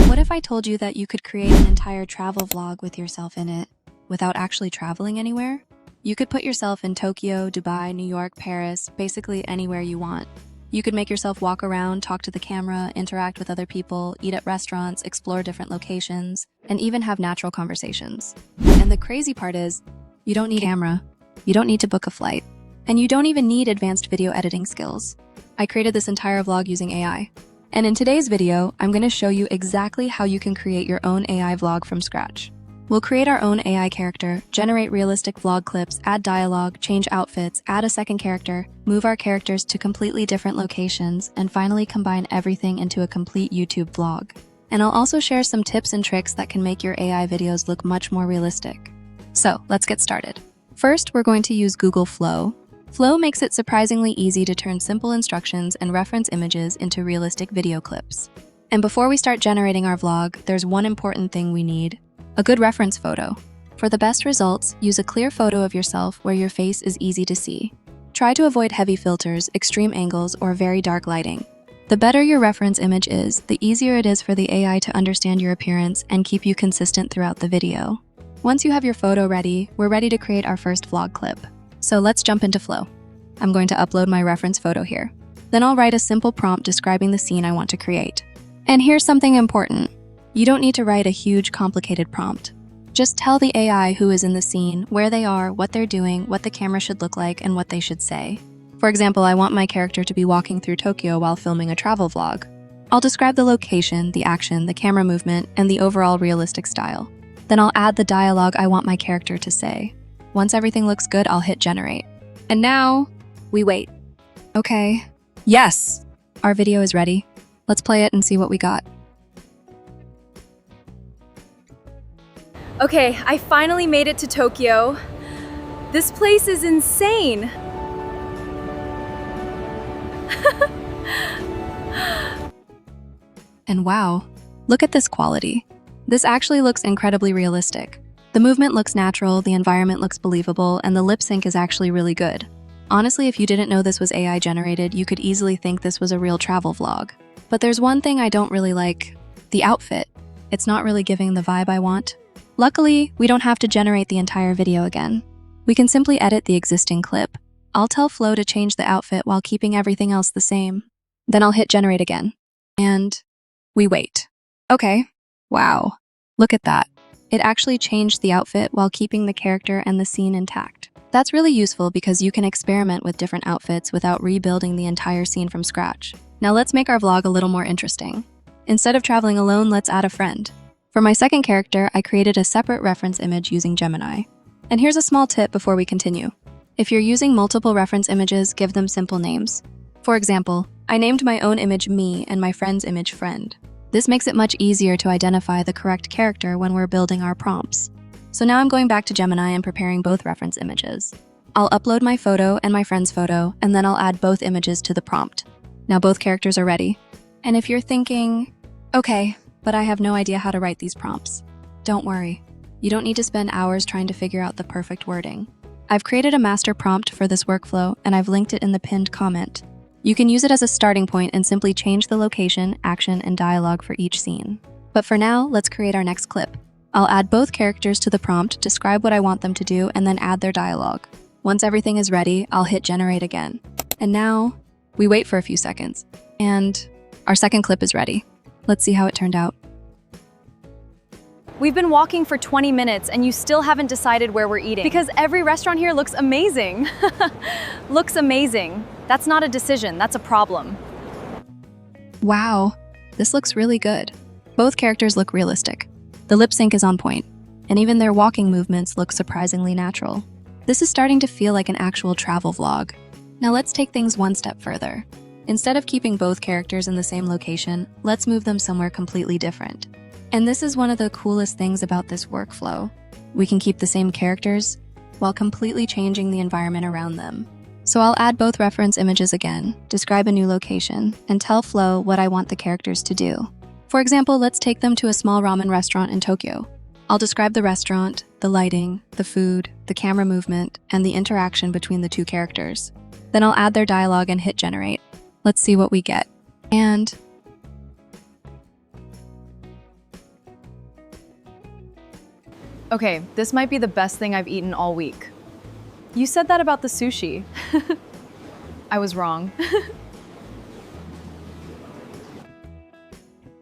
What if I told you that you could create an entire travel vlog with yourself in it without actually traveling anywhere? You could put yourself in Tokyo, Dubai, New York, Paris, basically anywhere you want. You could make yourself walk around, talk to the camera, interact with other people, eat at restaurants, explore different locations, and even have natural conversations. And the crazy part is, you don't need a camera, you don't need to book a flight, and you don't even need advanced video editing skills. I created this entire vlog using AI. And in today's video, I'm going to show you exactly how you can create your own AI vlog from scratch. We'll create our own AI character, generate realistic vlog clips, add dialogue, change outfits, add a second character, move our characters to completely different locations, and finally combine everything into a complete YouTube vlog. And I'll also share some tips and tricks that can make your AI videos look much more realistic. So let's get started. First, we're going to use Google Flow. Flow makes it surprisingly easy to turn simple instructions and reference images into realistic video clips. And before we start generating our vlog, there's one important thing we need: a good reference photo. For the best results, use a clear photo of yourself where your face is easy to see. Try to avoid heavy filters, extreme angles, or very dark lighting. The better your reference image is, the easier it is for the AI to understand your appearance and keep you consistent throughout the video. Once you have your photo ready, we're ready to create our first vlog clip. So let's jump into Flow. I'm going to upload my reference photo here. Then I'll write a simple prompt describing the scene I want to create. And here's something important. You don't need to write a huge, complicated prompt. Just tell the AI who is in the scene, where they are, what they're doing, what the camera should look like, and what they should say. For example, I want my character to be walking through Tokyo while filming a travel vlog. I'll describe the location, the action, the camera movement, and the overall realistic style. Then I'll add the dialogue I want my character to say. Once everything looks good, I'll hit generate. And now, we wait. Okay. Yes! Our video is ready. Let's play it and see what we got. Okay, I finally made it to Tokyo. This place is insane. And wow, look at this quality. This actually looks incredibly realistic. The movement looks natural, the environment looks believable, and the lip sync is actually really good. Honestly, if you didn't know this was AI generated, you could easily think this was a real travel vlog. But there's one thing I don't really like: the outfit. It's not really giving the vibe I want. Luckily, we don't have to generate the entire video again. We can simply edit the existing clip. I'll tell Flow to change the outfit while keeping everything else the same. Then I'll hit generate again. And we wait. Okay. Wow. Look at that. It actually changed the outfit while keeping the character and the scene intact. That's really useful because you can experiment with different outfits without rebuilding the entire scene from scratch. Now let's make our vlog a little more interesting. Instead of traveling alone, let's add a friend. For my second character, I created a separate reference image using Gemini. And here's a small tip before we continue. If you're using multiple reference images, give them simple names. For example, I named my own image Me and my friend's image Friend. This makes it much easier to identify the correct character when we're building our prompts. So now I'm going back to Gemini and preparing both reference images. I'll upload my photo and my friend's photo, and then I'll add both images to the prompt. Now both characters are ready. And if you're thinking, okay, but I have no idea how to write these prompts, don't worry. You don't need to spend hours trying to figure out the perfect wording. I've created a master prompt for this workflow, and I've linked it in the pinned comment. You can use it as a starting point and simply change the location, action, and dialogue for each scene. But for now, let's create our next clip. I'll add both characters to the prompt, describe what I want them to do, and then add their dialogue. Once everything is ready, I'll hit generate again. And now, we wait for a few seconds. And our second clip is ready. Let's see how it turned out. We've been walking for 20 minutes and you still haven't decided where we're eating. Because every restaurant here looks amazing. Looks amazing. That's not a decision, that's a problem. Wow, this looks really good. Both characters look realistic. The lip sync is on point, and even their walking movements look surprisingly natural. This is starting to feel like an actual travel vlog. Now let's take things one step further. Instead of keeping both characters in the same location, let's move them somewhere completely different. And this is one of the coolest things about this workflow. We can keep the same characters while completely changing the environment around them. So I'll add both reference images again, describe a new location, and tell Flow what I want the characters to do. For example, let's take them to a small ramen restaurant in Tokyo. I'll describe the restaurant, the lighting, the food, the camera movement, and the interaction between the two characters. Then I'll add their dialogue and hit generate. Let's see what we get. And Okay, this might be the best thing I've eaten all week. You said that about the sushi. I was wrong.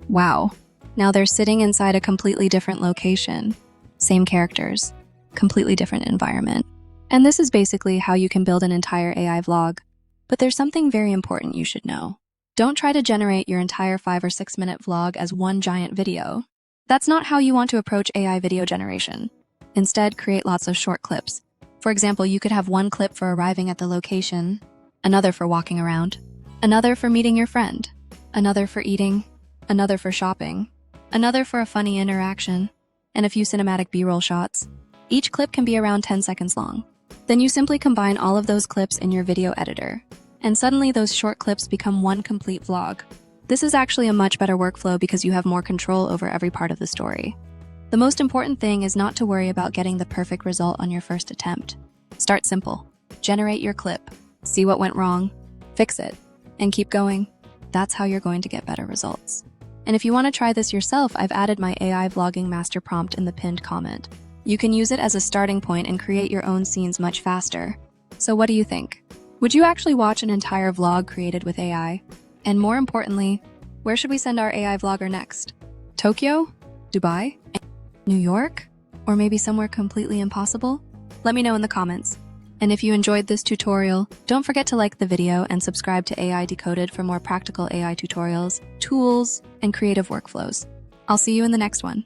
Wow. Now they're sitting inside a completely different location. Same characters, completely different environment. And this is basically how you can build an entire AI vlog. But there's something very important you should know. Don't try to generate your entire 5 or 6 minute vlog as one giant video. That's not how you want to approach AI video generation. Instead, create lots of short clips. For example, you could have one clip for arriving at the location, another for walking around, another for meeting your friend, another for eating, another for shopping, another for a funny interaction, and a few cinematic B-roll shots. Each clip can be around 10 seconds long. Then you simply combine all of those clips in your video editor, and suddenly those short clips become one complete vlog. This is actually a much better workflow because you have more control over every part of the story. The most important thing is not to worry about getting the perfect result on your first attempt. Start simple. Generate your clip, see what went wrong, fix it, and keep going. That's how you're going to get better results. And if you want to try this yourself, I've added my AI vlogging master prompt in the pinned comment. You can use it as a starting point and create your own scenes much faster. So what do you think? Would you actually watch an entire vlog created with AI? And more importantly, where should we send our AI vlogger next? Tokyo? Dubai? New York? Or maybe somewhere completely impossible? Let me know in the comments. And if you enjoyed this tutorial, don't forget to like the video and subscribe to AI Decoded for more practical AI tutorials, tools, and creative workflows. I'll see you in the next one.